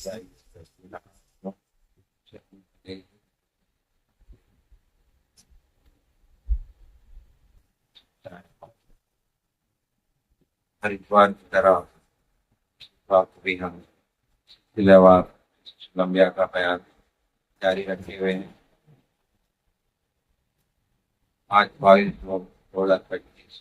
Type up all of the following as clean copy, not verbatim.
ہر اتوار کی طرح رات بھی ہم تلاوت لمبیا کا بیان جاری رکھے ہوئے ہیں۔ آج 22/2025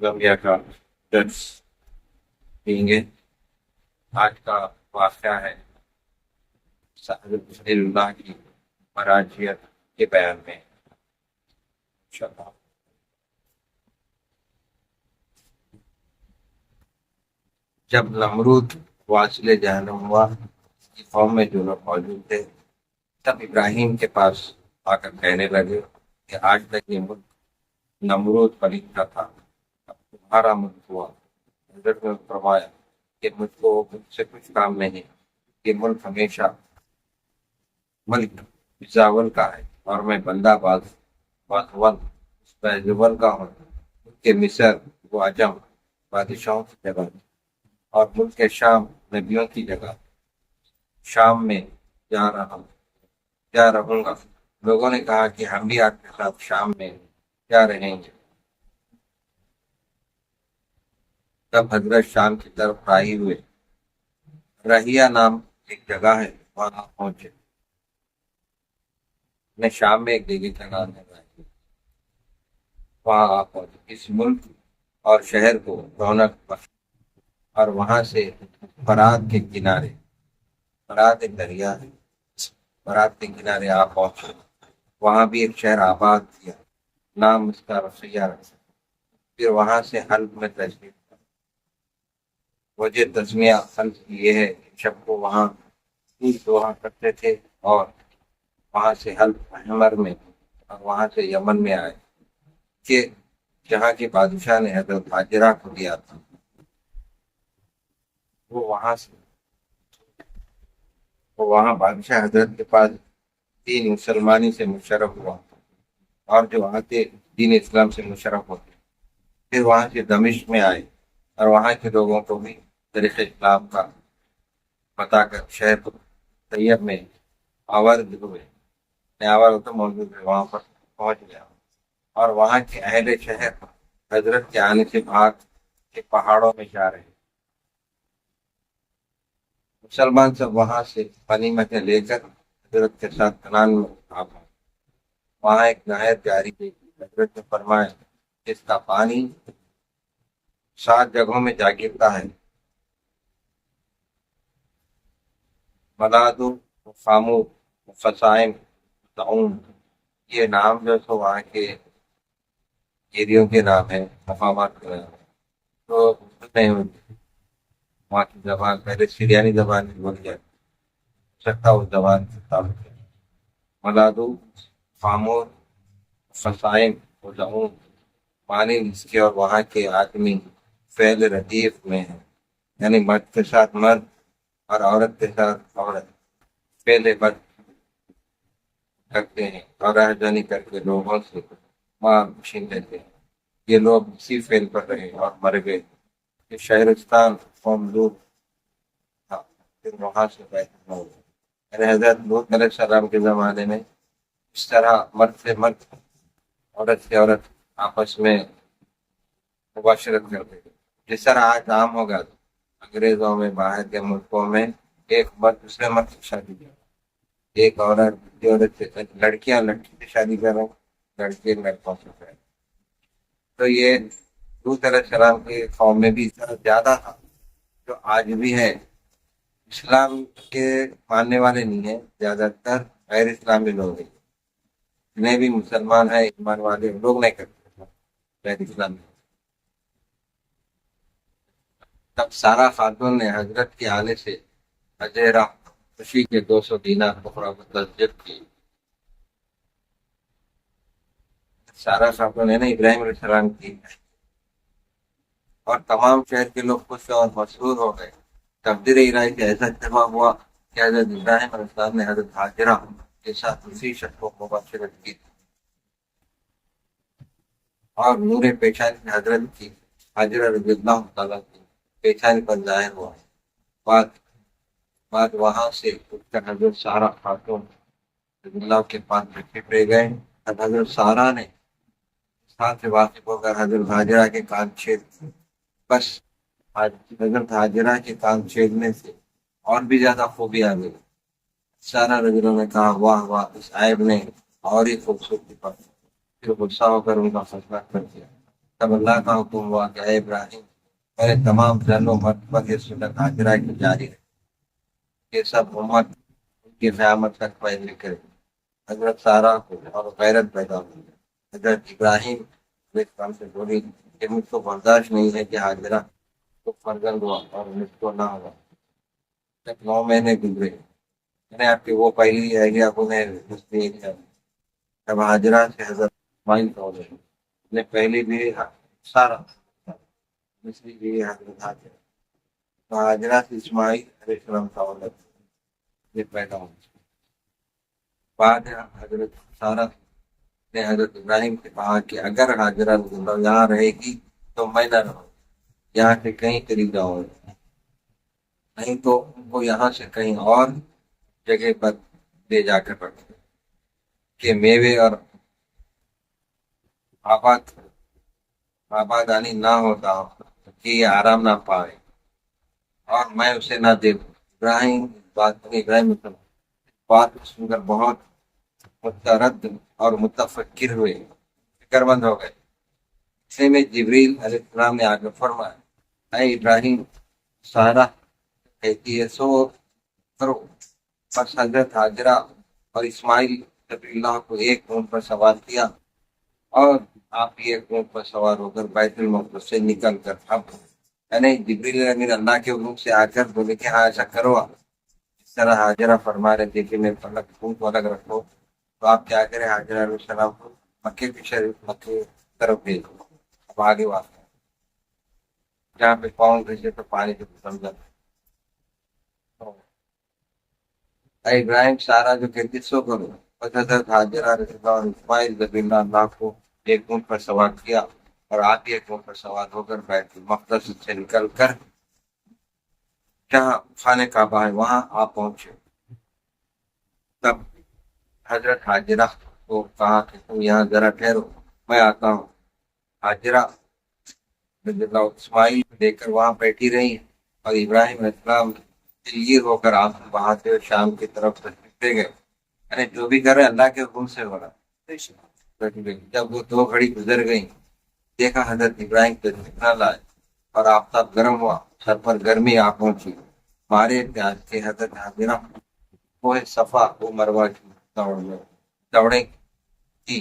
لمبیا کا درس دیں گے۔ آج کا واقعہ ہے حضرت اللہ کی مراجعت کے بیان میں انشاءاللہ۔ جب نمرود واصل جہنم ہوا، اس کی قوم میں جو لوگ موجود تھے تب ابراہیم کے پاس آ کر کہنے لگے کہ آج تک یہ ملک نمرود پلیتا تھا، اب تمہارا ملک ہوا۔ حضرت نے فرمایا کہ مجھ کو مجھ سے کچھ کام نہیں، یہ ملک ہمیشہ ملک زاول کا ہے اور میں بندہ باز کا ہوں۔ کہ مصر وہ عجم بادشاہوں کی جگہ اور ملک شام نبیوں کی جگہ، شام میں جا رہوں گا۔ لوگوں نے کہا کہ ہم بھی آپ کے ساتھ شام میں جا رہیں گے۔ تب حضرت شام کی طرف راہی ہوئے۔ رہیا نام ایک جگہ ہے، وہاں پہنچے۔ میں شام میں ایک جگہ وہاں آپ پہنچے۔ اس ملک اور شہر کو رونق بخشا اور وہاں سے فرات کے کنارے، فرات ایک دریا ہے، فرات کے کنارے آپ پہنچے۔ وہاں بھی ایک شہر آباد کیا، نام اس کا رسیہ رکھا۔ پھر وہاں سے حلب میں تشریف۔ وجہ تسمیہ حلب کی یہ ہے کہ شب کو وہاں دعا کرتے تھے اور وہاں سے حلب حمر میں اور وہاں سے یمن میں آئے کہ جہاں کے بادشاہ نے حضرت حاجرہ کو دیا تھا، وہ وہاں بادشاہ حضرت کے پاس دین مسلمانی سے مشرف ہوا اور جو وہاں کے دین اسلام سے مشرف ہوتے۔ پھر وہاں سے دمشق میں آئے اور وہاں کے لوگوں کو بھی طریق اسلام کا بتا کر شہر طیب میں آورد ہوئے۔ آورد موجود ہے، وہاں پر پہنچ گیا اور وہاں کے اہل شہر حضرت کے آنے سے بھاگ کے پہاڑوں میں جا رہے۔ مسلمان سب وہاں سے غنیمتیں لے کر حضرت کے ساتھ کنان میں آ پہنچے۔ وہاں ایک نہر جاری تھی۔ حضرت نے فرمایا اس کا پانی 7 جگہوں میں جا گرتا ہے، ملاد خامو فسائم تعوم۔ یہ نام جو سو وہاں کے ایریوں کے نام ہیں، مقامات کے نام ہیں۔ تو نہیں وہاں کی زبان پہلے سریانی زبان میں بولی جاتی سکتا، اس زبان سے تعلق ہے۔ ملادو خامور فسائم تعوم، پانی اس کے اور وہاں کے آدمی فعل ردیف میں ہے، یعنی مرد کے ساتھ مرد اور عورت کے ساتھ عورت پہلے بد کرتے ہیں اور رہزنی کر کے لوگوں سے مال چھین لیتے ہیں۔ یہ لوگ اسی فعل پر رہے اور مر گئے۔ کہ شہرستان قوم لوط تھا، پھر وہاں سے پیدا ہوا۔ یعنی حضرت لوط علیہ السلام کے زمانے میں اس طرح مرد سے مرد، عورت سے عورت آپس میں مباشرت کرتے تھے۔ جس طرح آج عام ہوگا انگریزوں میں، باہر کے ملکوں میں ایک مرد دوسرے مرد سے شادی کر، ایک عورت سے، لڑکیاں لڑکی سے شادی کر رہے ہیں، لڑکے لڑکوں سے کر رہے ہیں۔ تو یہ لوط علیہ السلام کی قوم میں بھی اس طرح زیادہ تھا، جو آج بھی ہے۔ اسلام کے ماننے والے نہیں ہیں، زیادہ تر غیر اسلامی لوگ ہیں۔ جتنے بھی مسلمان ہیں ایمان والے لوگ نہیں کرتے غیر اسلامی۔ تب سارا خاتون نے حضرت کے آنے سے اجیرا خوشی کے 200 دینار بکرا متجد کی۔ سارا خاتون ہے نا ابراہیم علیہ السلام کی، اور تمام شہر کے لوگ خوش اور مسرور ہو گئے۔ تقدیر الہی سے ایسا اتفاق ہوا کہ حضرت ابراہیم علیہ السلام نے حضرت حاجرہ کے ساتھ اسی شخص کو مباشرت کی۔ اور نور پیشانی حضرت کی حاجرہ رضی اللہ تعالیٰ کی پیشانی پر ظاہر ہوا۔ بعد بعد وہاں سے اٹھ کر حضرت سارا خاتون رضی اللہ کے پاس رکھے گئے۔ اب حضرت سارا نے اس حال سے واقف ہو کر حضرت حاجرہ کے کان چھید دیے۔ بس حضرت حاجرہ کے کان چھیدنے سے اور بھی زیادہ خوبی آ گئی۔ سارا رضی اللہ نے کہا واہ واہ، اس عیب نے اور ہی خوبصورتی پر پھر غصہ ہو کر ان کا فیصلہ کر دیا۔ تب اللہ کا حکم ہوا کہ اے ابراہیم، میرے تمام جن و مرد پر یہ سنت حاجرہ کی جاری ہے، یہ سب امت ان کی قیامت تک پیروی کرے۔ حضرت سارا کو اور غیرت پیدا ہوئی۔ حضرت ابراہیم علیہ السلام سے بولی کہ مجھ کو برداشت نہیں ہے کہ حاجرہ کو فرزند ہوا اور مجھ کو نہ ہوا۔ تک 9 مہینے گزرے، میں نے آپ کی وہ پہلی اہلیہ کو نے جب حاجرہ سے حضرت اسماعیل نے پہلی بھی سارا دوسری بھی حضرت حاجرہ، تو حاجرہ سے اسماعیل علیہ السلام کا اولاد یہ پیدا ہو۔ بعد حضرت سارا نے حضرت ابراہیم سے کہا کہ اگر حاجرہ یہاں رہے گی تو میں نہ رہوں، یہاں سے کہیں چلی جاؤں، نہیں تو ان کو یہاں سے کہیں اور جگہ پر لے جا کر رکھو کہ میوے اور آبادانی نہ ہوتا ہو کہ یہ آرام نہ پائے اور میں اسے نہ دے دوں۔ ابراہیم بات سن کر بہت مترد اور متفکر ہوئے، فکر مند ہو گئے۔ اسے میں جبریل علیہ السلام نے آگے فرمایا، اے ابراہیم، سارا کہتی ہے سو کرو۔ بس حضرت حاجرہ اور اسماعیل رضی اللہ کو ایک اونٹ پر سوار کیا اور آپ ایک اونٹ پر سوار ہو کر بیت المقدس سے نکل کر اب یعنی جبریل امین اللہ کے حکم سے آ کر بولے کہ ہاں ایسا کرو، آپ اس طرح حاجرہ فرما رہے تھے کہ میں اونٹ کو الگ رکھو، تو آپ کیا کریں، حاجرہ علیہ السلام کو مکے کی طرف بھیجو۔ اب آگے واقع جہاں پہ پاؤں بھیجے تو پانی سے سمجھا۔ اے ابراہیم، سارا جو کہتی سو کرو۔ حضرت حاجرہ رضی اللہ اور اسماعیل رضی اللہ کو ایک اونٹ پر سوار کیا اور آپ ایک اونٹ پر سوار ہو کر بیت المقدس سے نکل کر جہاں خانہ کعبہ ہے وہاں آپ پہنچے۔ تب حضرت حاجرہ کو کہا کہ تم یہاں ذرا ٹھہرو، میں آتا ہوں۔ حاجرہ رضی اللہ اسماعیل لے کر وہاں بیٹھی رہی اور ابراہیم علیہ السلام دلگیر ہو کر آپ وہاں سے شام کی طرف لے گئے، یعنی جو بھی کرے اللہ کے حکم سے ہو رہا۔ جب وہ 2 گھڑی گزر گئی، دیکھا حضرت ابراہیم تشریف نہ لائے اور آفتاب گرم ہوا، سر پر گرمی آ پہنچی۔ ہمارے اتحاد کے حضرت حاضرہ وہ صفا وہ مروہ کی دوڑے کی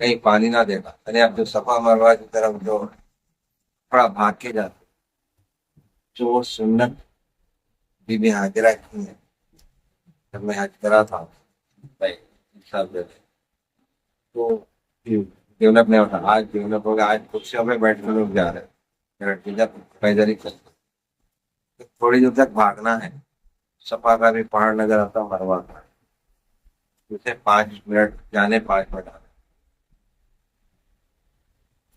کہیں پانی نہ دیکھا، یعنی اب جو صفا مروہ کی طرف جو تھوڑا بھاگ کے جاتے جو سنت بی بی حاجرہ کی ہے۔ جب میں حج کرا تھا تو ڈیولپ نہیں ہوتا، آج ڈیولپ ہو گیا، آج کرسیوں پہ بیٹھ کر لوگ جا رہے ہیں، پیدل ہی چلتے۔ تھوڑی دور تک بھاگنا ہے، صفا کا بھی پہاڑ نظر آتا، مروہ کا اسے 5 منٹ جانے 5 منٹ آنے۔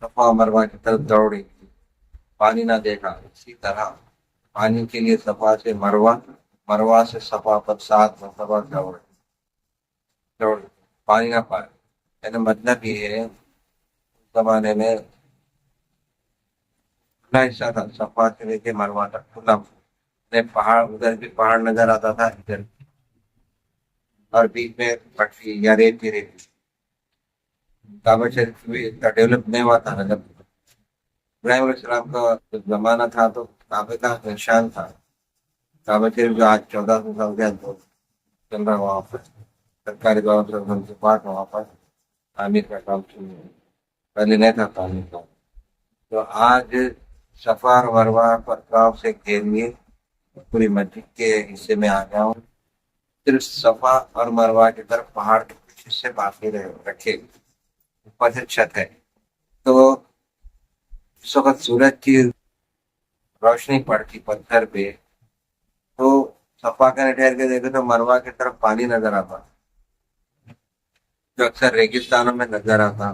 صفا مروہ کی طرف دوڑی، پانی نہ دیکھا، اسی طرح پانی کے لیے صفا سے مروہ، مروہ سے صفا پر 7 مرتبہ دوڑ پانی نہ پائے۔ یعنی مطلب یہ ہے اس زمانے میں کھلا حصہ تھا، صفا سے لے کے مروہ تک کھلا، پہاڑ ادھر بھی پہاڑ نظر آتا تھا ادھر، اور بیچ میں پٹری یا ریت ہی ریت۔ کعبہ شریف بھی اتنا ڈیولپ نہیں ہوا تھا نا جب ابراہیم علیہ السلام کا زمانہ تھا، تو کعبے کا نشان تھا۔ کعبہ شریف جو آج 1400 سال کے چل رہا وہاں پر سرکاری طور سے پاٹ وہاں پر تعمیر کا کام شروع ہوا، پہلے نہیں تھا تعمیر کا۔ تو آج صفا اور مروہ پر گاؤں سے گھیریے پوری مسجد کے حصے میں آ گیا ہوں، صرف صفا اور مروہ کی طرف پہاڑ کے کچھ حصے باقی رکھے، اوپر سے چھت ہے۔ تو اس وقت سورج کی روشنی پڑتی پتھر پہ، تو صفا کا ٹھہر کے دیکھے تو مروہ کی طرف پانی نظر آتا جو اکثر ریگستانوں میں نظر آتا،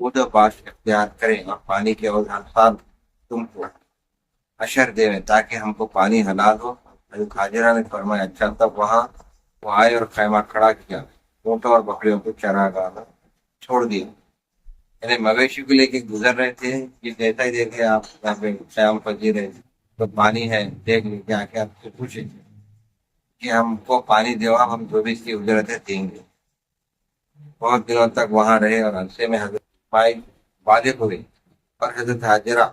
وہ تو باش اختیار کریں اور پانی کے انسان تم کو اشر دے تاکہ ہم کو پانی حلال ہو۔ حضرت حاجرہ نے فرمایا اچھا، تب وہاں وہ آئے اور خیمہ کھڑا کیا، اونٹوں اور بکریوں کو چرا گانا چھوڑ دیا، یعنی مویشی کو لے کے گزر رہے تھے کہ جیسا ہی دیکھے آپ یہاں پہ شام پذیر ہے تو پانی ہے، دیکھ لیں کہ آ کے آپ سے پوچھیں کہ ہم کو پانی دو، ہم جو بھی اس کی اجرت ہے دیں گے۔ بہت دنوں تک وہاں رہے اور عرصے میں حضرت اسماعیل بالغ ہوئے اور حضرت حاجرہ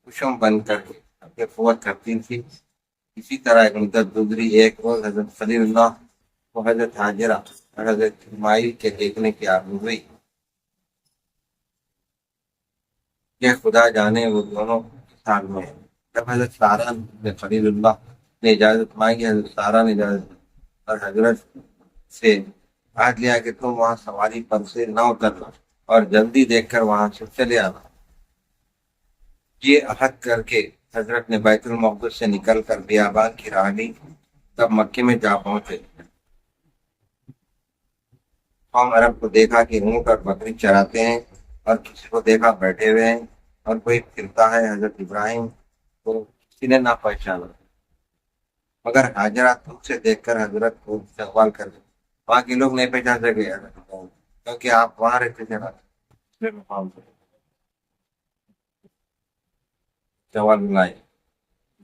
کشم بن کر کے اپنے قوت کرتی تھی۔ اسی طرح ایک مدت گزری، ایک روز حضرت خلیل اللہ کو حضرت حاجرہ اور حضرت اسماعیل کے دیکھنے کی آرزو ہوئی کہ خدا جانے وہ دونوں کس حال میں ہیں۔ جب حضرت سارہ نے خلیل اللہ نے اجازت مانگی، حضرت سارہ نے اجازت دی اور حضرت سے عہد لیا کہ تم وہاں سواری پر سے نہ اترنا اور جلدی دیکھ کر وہاں سے چلے آنا۔ یہ عہد کر کے حضرت نے بیت المقدس سے نکل کر بیابان کی راہ لی۔ تب مکے میں جا پہنچے، قوم عرب کو دیکھا کہ اونٹ اور بکری چراتے ہیں اور کسی کو دیکھا بیٹھے ہوئے ہیں اور کوئی پھرتا ہے۔ حضرت ابراہیم کو کسی نے نہ پہچانا، مگر حاجرہ دور سے دیکھ کر حضرت کو استقبال کر دیا۔ وہاں کے لوگ نہیں پہچان سکے کیونکہ آپ وہاں رہتے تھے نا، دوسرے مقام پہ سوال لائے،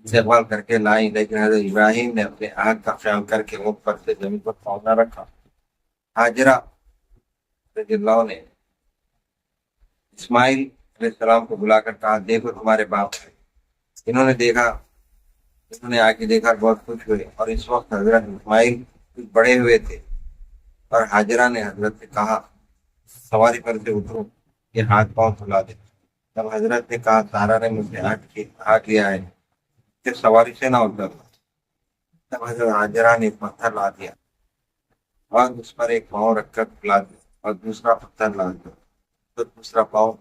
استقبال کر کے لائیں، لیکن حضرت ابراہیم نے اپنے عہد کا خیال کر کے اونٹ پر سے زمین پر پاؤں نہ رکھا۔ حاجرہ رضی اللہ نے اسماعیل علیہ السلام کو بلا کر کہا دیکھو تمہارے باپ ہے۔ انہوں نے دیکھا، انہوں نے آ کے دیکھا، بہت خوش ہوئے، اور اس وقت حضرت اسماعیل کچھ بڑے ہوئے تھے اور حاجرہ نے حضرت سے کہا سواری پر سے اترو، یہ ہاتھ پاؤں دھلا دے۔ تب حضرت نے کہا سارا نے مجھ سے عہد لیا ہے کہ سواری سے نہ اترنا۔ تب حضرت حاجرہ نے ایک پتھر لا دیا اور اس پر ایک پاؤں رکھ کر کھلا دیا اور دوسرا پتھر لا دیا، تو دوسرا پاؤں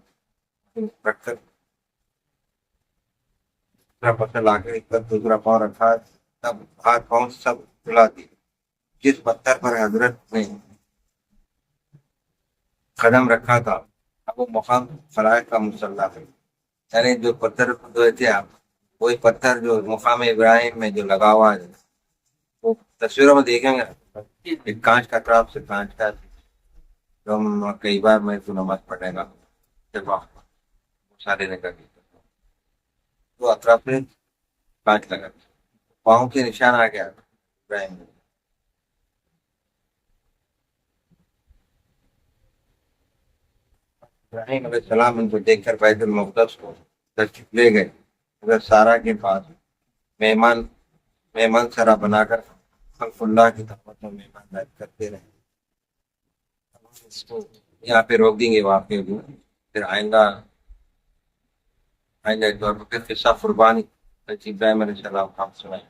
رکھ کر دوسرا پتھر لا کر ایک پر دوسرا پاؤں رکھا، تب ہاتھ پاؤں سب کھلا دیے۔ جس پتھر پر حضرت نے قدم رکھا تھا اب وہ مقام فرائض کا مسلح ہے، یعنی جو پتھر کھدوئے تھے آپ، وہی پتھر جو مقام ابراہیم میں جو لگا ہوا ہے، وہ تصویروں میں دیکھیں گے ایک کانچ کا ٹراپ سے کانچ کا، جو ہم کئی بار میں تو نماز پڑھنے گا جب سارے نے کر تو اطراف میں کانچ لگا، پاؤں کے نشان آ گیا ابراہیم میں۔ ابراہیم علیہ السلام ان کو دیکھ کر بیت المقدس کو تشریف لے گئے۔ حضرت سارا کے پاس مہمان مہمان سرا بنا کر خلق اللہ کی دعوت میں مہمان کرتے رہے۔ اس کو یہاں پہ روک دیں گے واقعے کو، پھر آئندہ طور پر پھر قصہ قربانی حضرت ابراہیم علیہ السلام کا سنائیں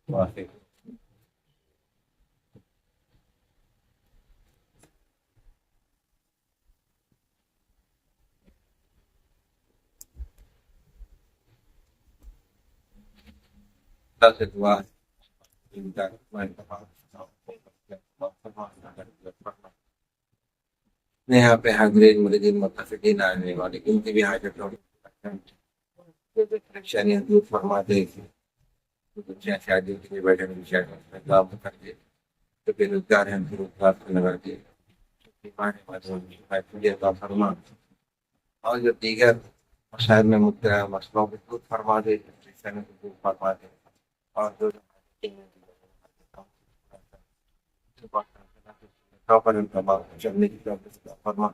واقعے۔ اللہ سے دعا ہے یہاں پہ حاضرین مریدین متفقین آنے والے ان کی بھی حاجت پریشانیاں دور فرما دے، شادی کے لیے بیٹھے کام کر دے، جو بے روزگار ہیں ان کو روزگار سے لگا دے، فرما، اور جو دیگر مسائل میں مبتلا مسئلوں کو دور فرما دے، پریشانیوں کو دور فرما دے، اور جو چلنے کی فرما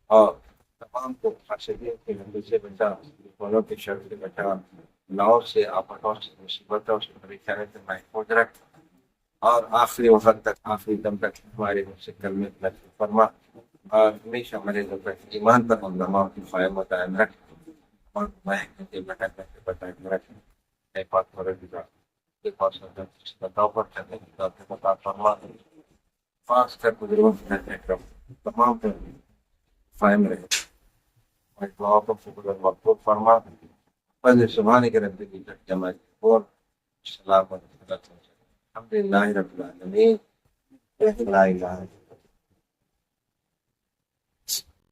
اور تمام کو خاصیت کے حملے سے بچا، دونوں کے شر سے بچا، لاؤ سے آفتوں سے مصیبتوں سے پریشانی سے محفوظ رکھ، اور آخری وقت تک آخری دم تک ہمارے سے کلمے نصیب فرما، اور ہمیشہ ہمارے ایمان پر علماء کی قائم و دائم رکھ، اور میں بٹا کر کے بتا کے رکھ بات ہو رہی بتاؤ پر چلنے کی بتا فرما، خاص کر بزرگوں کی تمام قائم رہے۔ ہماری دعاؤں کو قبول اور مقبول فرما. فضل سبحانك ربك جمع السلام علیکم الحمد للہ رب العالمین لا الہ الا